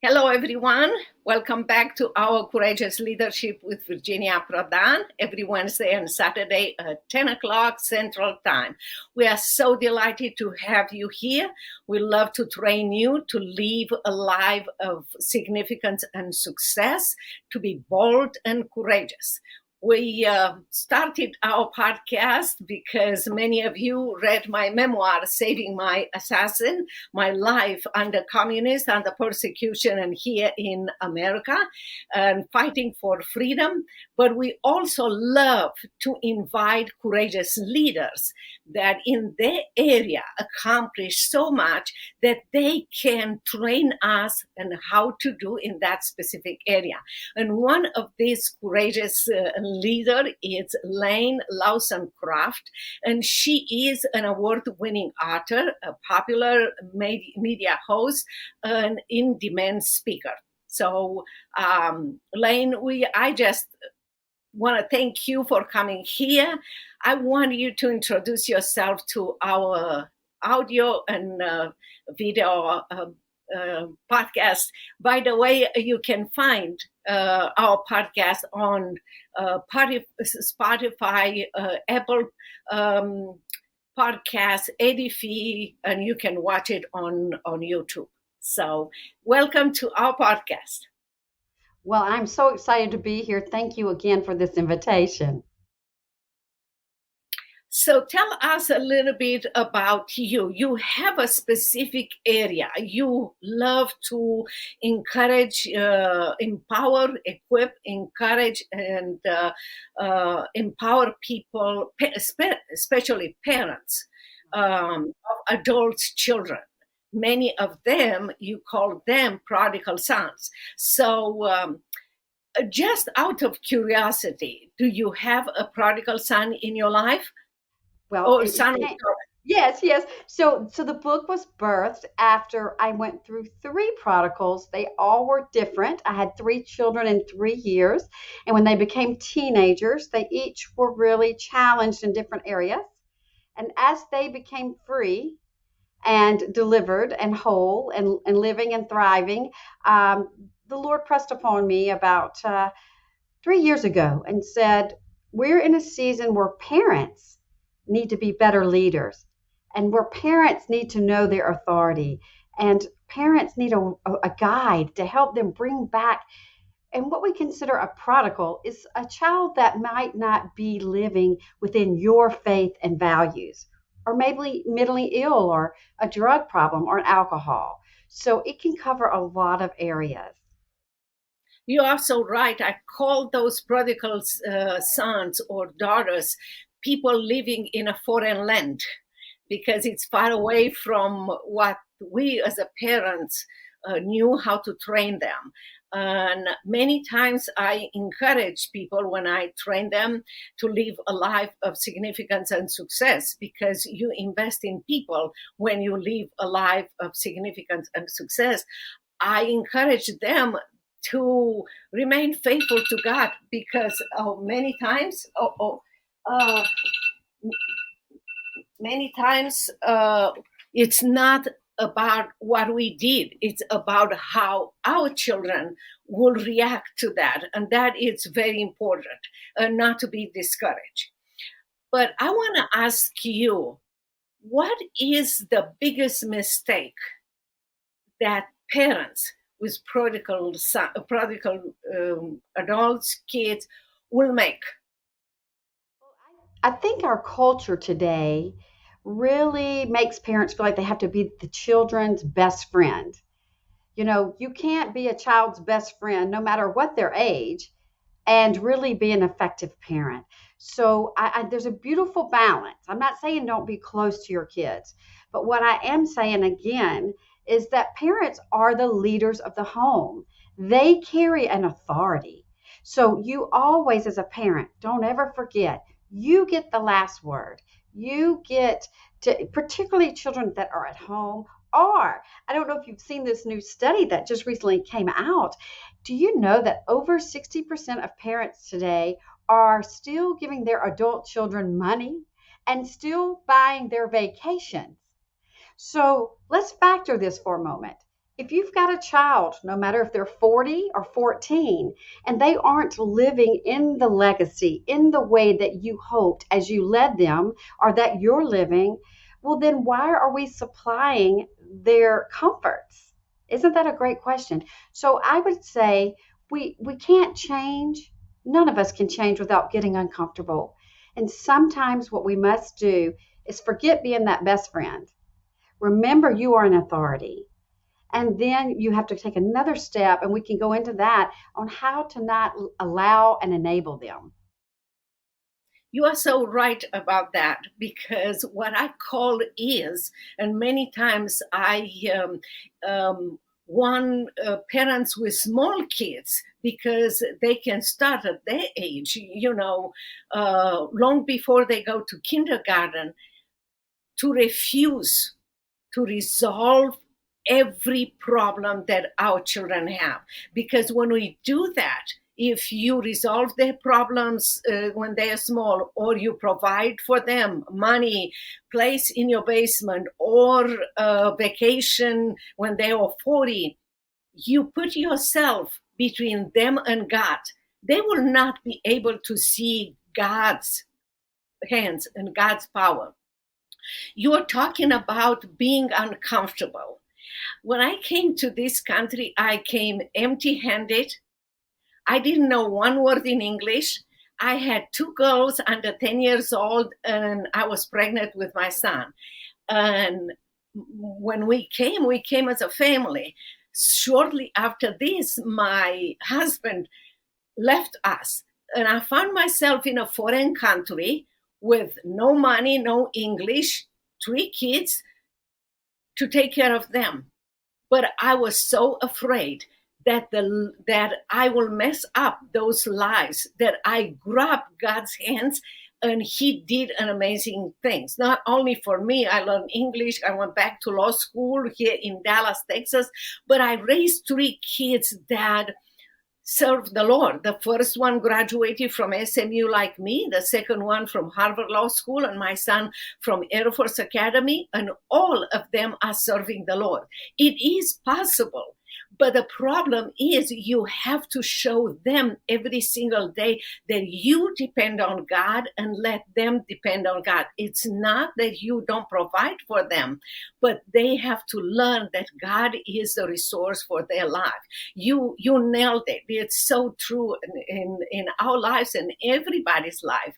Hello, everyone. Welcome back to our Courageous Leadership with Virginia Prodan every Wednesday and Saturday at 10 o'clock Central Time. We are so delighted to have you here. We love to train you to live a life of significance and success, to be bold and courageous. We started our podcast because many of you read my memoir, Saving My Assassin, My Life Under Communists, Under Persecution, and here in America, and fighting for freedom. But we also love to invite courageous leaders that in their area accomplish so much that they can train us and how to do in that specific area. And one of these courageous leader is Laine Lawson Craft, and she is an award-winning author, a popular media host, an in-demand speaker. So, Laine, I just want to thank you for coming here. I want you to introduce yourself to our audio and video podcast. By the way, you can find our podcast on Spotify, Apple Podcasts, Edify, and you can watch it on YouTube. So welcome to our podcast. Well, I'm so excited to be here. Thank you again for this invitation. So tell us a little bit about you. You have a specific area. You love to encourage, empower, equip, encourage, and empower people, especially parents of adults, children. Many of them, you call them prodigal sons. So just out of curiosity, do you have a prodigal son in your life? Well, yes. So the book was birthed after I went through 3 prodigals. They all were different. I had 3 children in 3 years. And when they became teenagers, they each were really challenged in different areas. And as they became free and delivered and whole and living and thriving, the Lord pressed upon me about 3 years ago and said, we're in a season where parents need to be better leaders, and where parents need to know their authority, and parents need a guide to help them bring back. And what we consider a prodigal is a child that might not be living within your faith and values, or maybe mentally ill, or a drug problem, or an alcohol. So it can cover a lot of areas. You are so right. I call those prodigal sons or daughters people living in a foreign land, because it's far away from what we as a parents knew how to train them. And many times I encourage people when I train them to live a life of significance and success, because you invest in people when you live a life of significance and success. I encourage them to remain faithful to God, because many times it's not about what we did. It's about how our children will react to that. And that is very important, not to be discouraged. But I want to ask you, what is the biggest mistake that parents with prodigal adults, kids will make? I think our culture today really makes parents feel like they have to be the children's best friend. You know, you can't be a child's best friend, no matter what their age, and really be an effective parent. So there's a beautiful balance. I'm not saying don't be close to your kids, but what I am saying again is that parents are the leaders of the home. They carry an authority. So you always, as a parent, don't ever forget, you get the last word. You get to, particularly children that are at home, or I don't know if you've seen this new study that just recently came out. Do you know that over 60% of parents today are still giving their adult children money and still buying their vacations? So let's factor this for a moment. If you've got a child, no matter if they're 40 or 14, and they aren't living in the legacy, in the way that you hoped as you led them, or that you're living, well, then why are we supplying their comforts? Isn't that a great question? So I would say we can't change. None of us can change without getting uncomfortable. And sometimes what we must do is forget being that best friend. Remember, you are an authority. And then you have to take another step, and we can go into that on how to not allow and enable them. You are so right about that, because what I call is, and many times I want parents with small kids, because they can start at their age, long before they go to kindergarten, to refuse to resolve every problem that our children have. Because when we do that, if you resolve their problems when they are small, or you provide for them money, place in your basement, or a vacation when they are 40, you put yourself between them and God. They will not be able to see God's hands and God's power. You're talking about being uncomfortable. When I came to this country, I came empty-handed. I didn't know one word in English. I had two girls under 10 years old, and I was pregnant with my son. And when we came as a family. Shortly after this, my husband left us, and I found myself in a foreign country with no money, no English, 3 kids to take care of them. But I was so afraid that I will mess up those lives, that I grabbed God's hands, and He did an amazing things. Not only for me, I learned English. I went back to law school here in Dallas, Texas, but I raised 3 kids that served the Lord. The first one graduated from SMU like me, the second one from Harvard Law School, and my son from Air Force Academy, and all of them are serving the Lord. It is possible. But the problem is, you have to show them every single day that you depend on God, and let them depend on God. It's not that you don't provide for them, but they have to learn that God is the resource for their life. You nailed it. It's so true in our lives and everybody's life.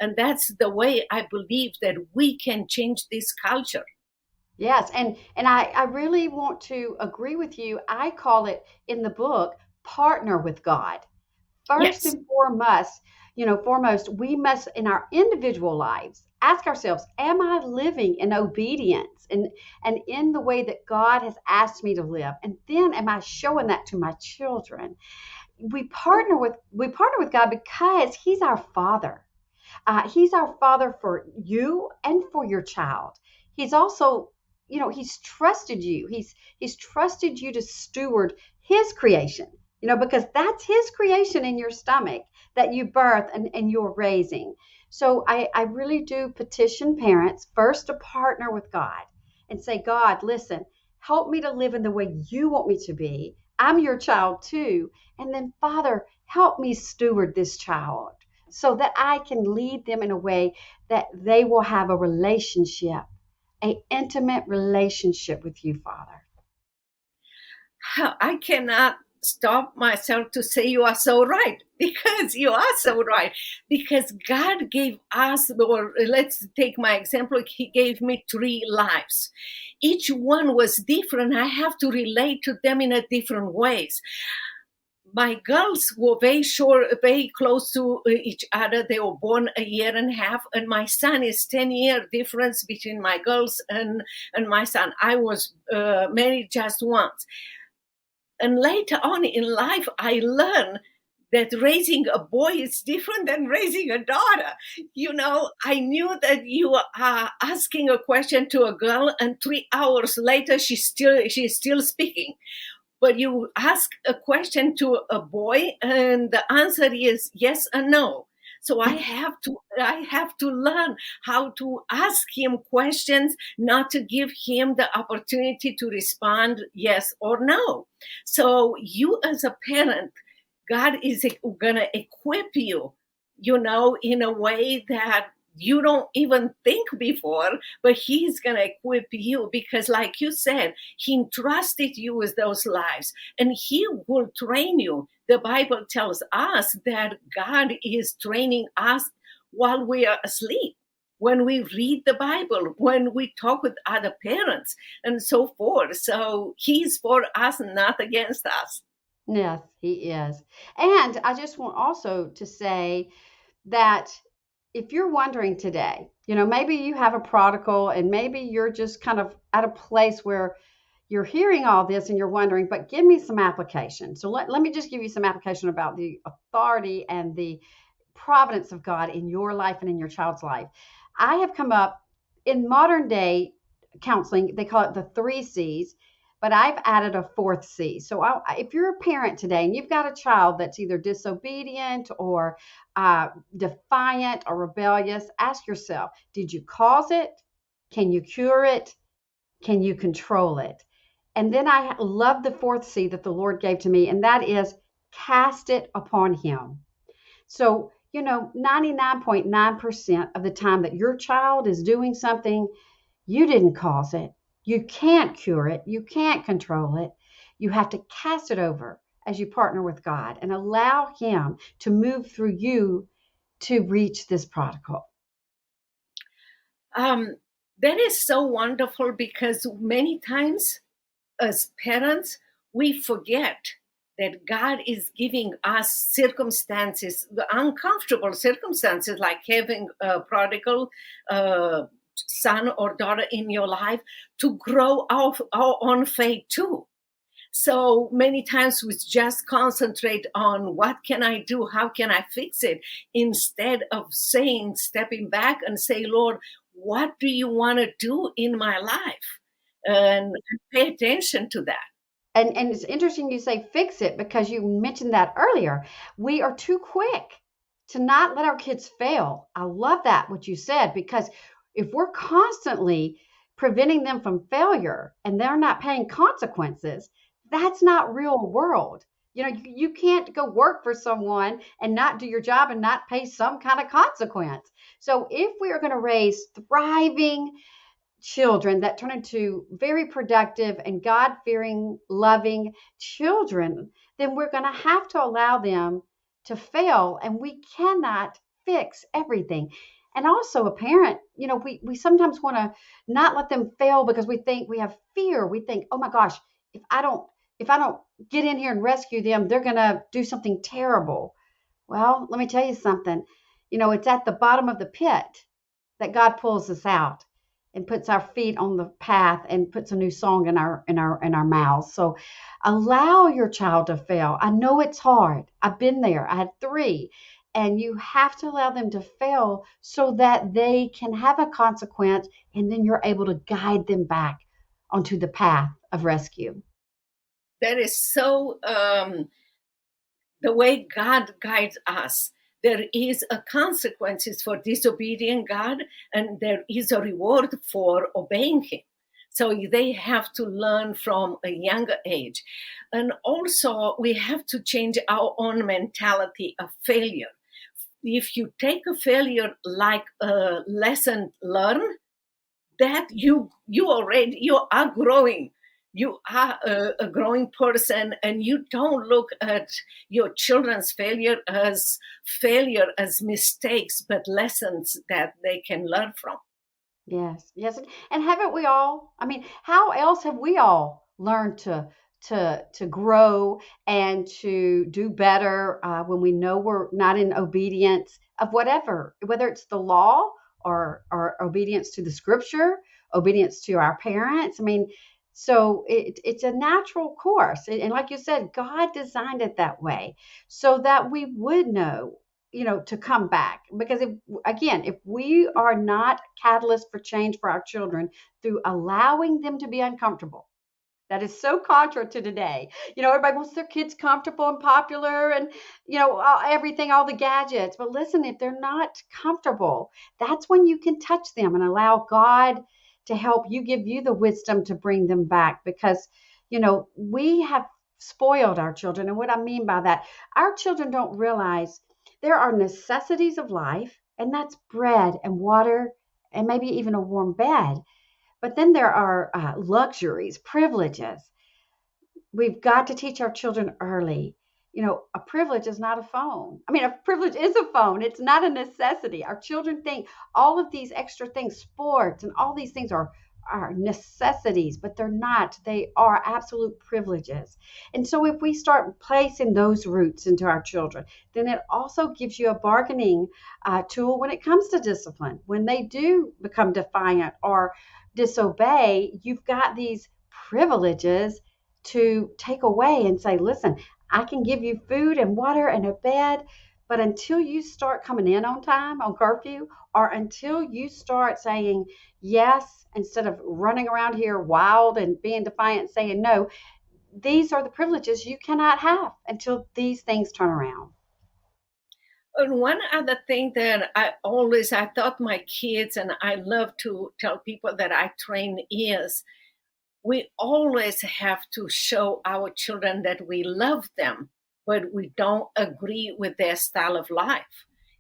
And that's the way I believe that we can change this culture. Yes, and I really want to agree with you. I call it in the book, partner with God. First Yes. and foremost, we must in our individual lives ask ourselves, am I living in obedience and in the way that God has asked me to live? And then am I showing that to my children? We partner with God because He's our Father. He's our Father for you and for your child. He's also, He's trusted you. He's trusted you to steward His creation, because that's His creation in your stomach that you birth and you're raising. So I really do petition parents first to partner with God and say, God, listen, help me to live in the way you want me to be. I'm your child too. And then, Father, help me steward this child so that I can lead them in a way that they will have a relationship, an intimate relationship with you, Father. I cannot stop myself to say you are so right, because you are so right. Because God gave us, or let's take my example, He gave me 3 lives. Each one was different. I have to relate to them in a different ways. My girls were very close to each other. They were born a year and a half, and my son is 10-year difference between my girls and my son. I was married just once. And later on in life, I learned that raising a boy is different than raising a daughter. I knew that you are asking a question to a girl, and 3 hours later, she's still speaking. But you ask a question to a boy, and the answer is yes and no. So I have to learn how to ask him questions, not to give him the opportunity to respond yes or no. So you as a parent, God is going to equip you, in a way that you don't even think before, but he's going to equip you because, like you said, he entrusted you with those lives and he will train you. The Bible tells us that God is training us while we are asleep, when we read the Bible, when we talk with other parents, and so forth. So he's for us, not against us. Yes, he is. And I just want also to say that if you're wondering today, maybe you have a prodigal and maybe you're just kind of at a place where you're hearing all this and you're wondering, but give me some application. So let me just give you some application about the authority and the providence of God in your life and in your child's life. I have come up in modern day counseling, they call it the 3 C's, but I've added a 4th C. So if you're a parent today and you've got a child that's either disobedient or defiant or rebellious, ask yourself, did you cause it? Can you cure it? Can you control it? And then I love the 4th C that the Lord gave to me, and that is cast it upon him. So, 99.9% of the time that your child is doing something, you didn't cause it. You can't cure it. You can't control it. You have to cast it over as you partner with God and allow him to move through you to reach this prodigal. That is so wonderful because many times as parents, we forget that God is giving us circumstances, uncomfortable circumstances, like having a prodigal son or daughter in your life, to grow our own faith too. So many times we just concentrate on what can I do? How can I fix it? Instead of stepping back and say, Lord, what do you want to do in my life? And pay attention to that. And it's interesting you say fix it because you mentioned that earlier. We are too quick to not let our kids fail. I love that, what you said, because if we're constantly preventing them from failure and they're not paying consequences, that's not real world. You can't go work for someone and not do your job and not pay some kind of consequence. So if we are going to raise thriving children that turn into very productive and God-fearing, loving children, then we're going to have to allow them to fail, and we cannot fix everything. And also a parent, we sometimes want to not let them fail because we think we have fear. We think, oh my gosh, if I don't get in here and rescue them, they're going to do something terrible. Well, let me tell you something. It's at the bottom of the pit that God pulls us out and puts our feet on the path and puts a new song in our mouths. So allow your child to fail. I know it's hard. I've been there. I had 3. And you have to allow them to fail so that they can have a consequence, and then you're able to guide them back onto the path of rescue. That is so the way God guides us. There is a consequences for disobeying God, and there is a reward for obeying him. So they have to learn from a younger age. And also we have to change our own mentality of failure. If you take a failure like a lesson learned, that you are growing. You are a growing person, and you don't look at your children's failure as mistakes, but lessons that they can learn from. Yes, yes. And haven't we all? I mean, how else have we all learned to grow and to do better when we know we're not in obedience of whatever, whether it's the law or obedience to the scripture, obedience to our parents. I mean, so it's a natural course. And like you said, God designed it that way so that we would know, to come back. Because if we are not catalysts for change for our children through allowing them to be uncomfortable, That is so contra to today. Everybody wants their kids comfortable and popular and, everything, all the gadgets. But listen, if they're not comfortable, that's when you can touch them and allow God to help you, give you the wisdom to bring them back. Because, we have spoiled our children. And what I mean by that, our children don't realize there are necessities of life, and that's bread and water and maybe even a warm bed. But then there are luxuries, privileges. We've got to teach our children early. A privilege is not a phone. I mean, a privilege is a phone. It's not a necessity. Our children think all of these extra things, sports and all these things are necessities, but they're not. They are absolute privileges. And so if we start placing those roots into our children, then it also gives you a bargaining tool when it comes to discipline. When they do become defiant or disobey, you've got these privileges to take away and say, listen, I can give you food and water and a bed, but until you start coming in on time, on curfew, or until you start saying yes instead of running around here wild and being defiant, saying no, these are the privileges you cannot have until these things turn around. And one other thing that I taught my kids, and I love to tell people that I train, is we always have to show our children that we love them, but we don't agree with their style of life.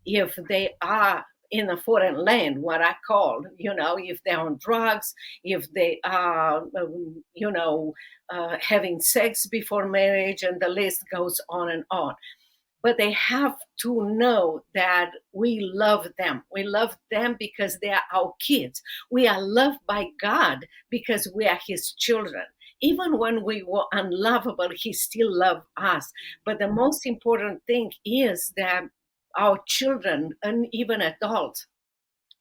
If they are in a foreign land, what I call, if they're on drugs, if they are, having sex before marriage, and the list goes on and on. But they have to know that we love them. We love them because they are our kids. We are loved by God because we are his children. Even when we were unlovable, he still loved us. But the most important thing is that our children and even adults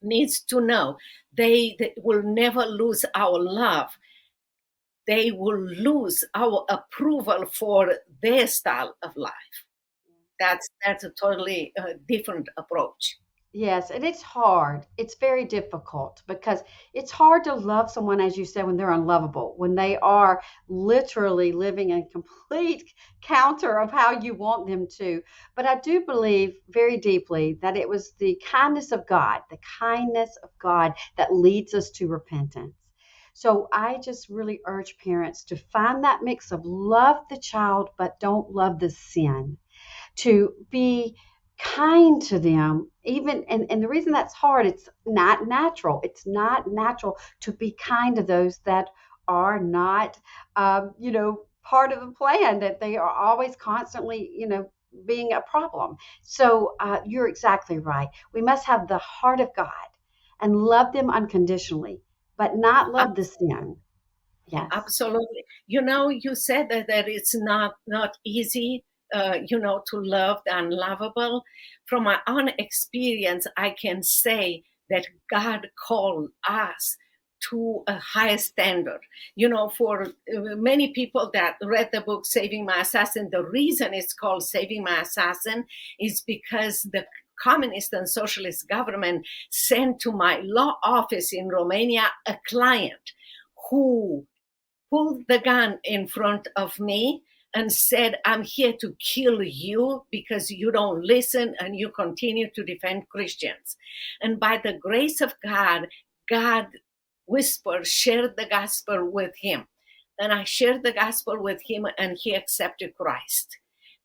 needs to know they will never lose our love. They will lose our approval for their style of life. That's a totally different approach. Yes, and it's hard. It's very difficult because it's hard to love someone, as you said, when they're unlovable, when they are literally living in complete counter of how you want them to. But I do believe very deeply that it was the kindness of God that leads us to repentance. So I just really urge parents to find that mix of love the child, but don't love the sin. To be kind to them, even, and the reason that's hard, it's not natural. It's not natural to be kind to those that are not, part of the plan, that they are always constantly, being a problem. So you're exactly right. We must have the heart of God and love them unconditionally, but not love the sin. Yes. Absolutely. You said that it's not easy, to love the unlovable. From my own experience, I can say that God called us to a higher standard. For many people that read the book Saving My Assassin, the reason it's called Saving My Assassin is because the communist and socialist government sent to my law office in Romania a client who pulled the gun in front of me and said, I'm here to kill you because you don't listen and you continue to defend Christians. And by the grace of God, God shared the gospel with him. And I shared the gospel with him and he accepted Christ.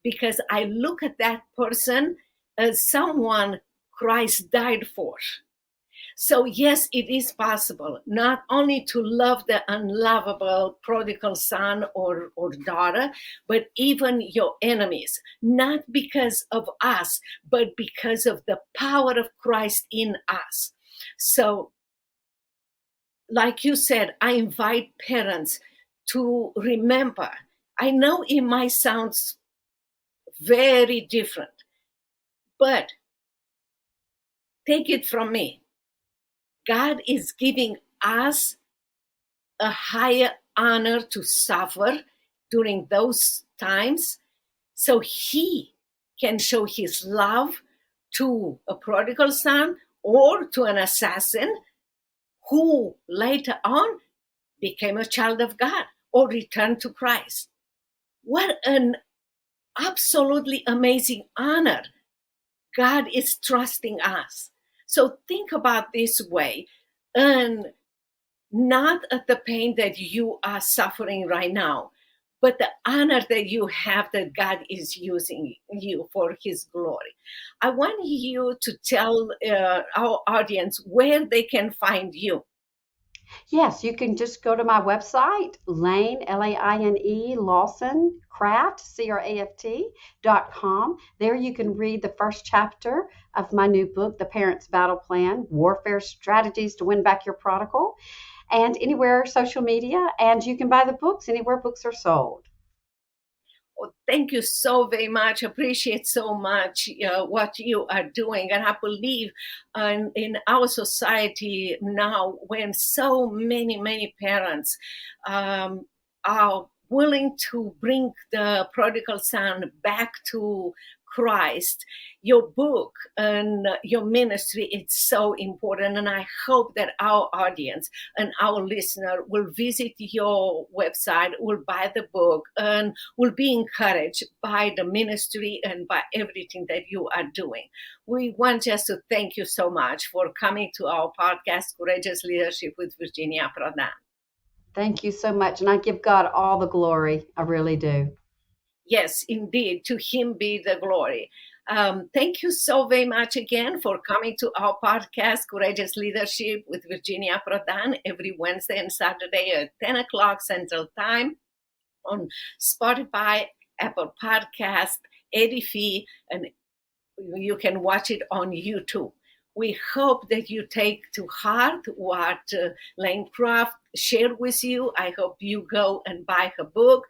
Because I look at that person as someone Christ died for. So yes, it is possible not only to love the unlovable prodigal son or daughter, but even your enemies, not because of us, but because of the power of Christ in us. So, like you said, I invite parents to remember. I know it might sound very different, but take it from me. God is giving us a higher honor to suffer during those times so he can show his love to a prodigal son or to an assassin who later on became a child of God. or return to Christ. What an absolutely amazing honor God is trusting us. So think about this way, and not at the pain that you are suffering right now, but the honor that you have that God is using you for his glory. I want you to tell our audience where they can find you. Yes, you can just go to my website, Laine, Laine, Lawson Craft, CRAFT.com. There you can read the first chapter of my new book, The Parent's Battle Plan, Warfare Strategies to Win Back Your Prodigal, and anywhere social media. And you can buy the books anywhere books are sold. Well, thank you so very much. Appreciate so much what you are doing. And I believe in our society now, when so many parents are willing to bring the prodigal son back to Christ, your book and your ministry, it's so important. And I hope that our audience and our listener will visit your website, will buy the book, and will be encouraged by the ministry and by everything that you are doing. We want just to thank you so much for coming to our podcast, Courageous Leadership with Virginia Prodan. Thank you so much. And I give God all the glory. I really do. Yes, indeed. To him be the glory. Thank you so very much again for coming to our podcast, Courageous Leadership with Virginia Prodan, every Wednesday and Saturday at 10 o'clock Central Time on Spotify, Apple Podcast, Edify, and you can watch it on YouTube. We hope that you take to heart what Laine Craft shared with you. I hope you go and buy her book.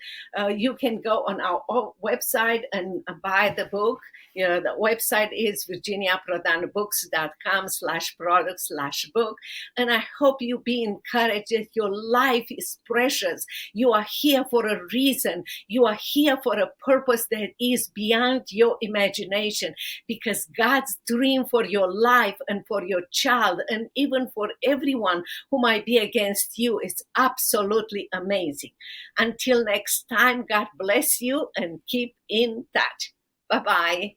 You can go on our website and buy the book. The website is virginiaprodanbooks.com/product/book. And I hope you be encouraged that your life is precious. You are here for a reason. You are here for a purpose that is beyond your imagination, because God's dream for your life and for your child and even for everyone who might be against you is absolutely amazing. Until next time, God bless you and keep in touch. Bye-bye.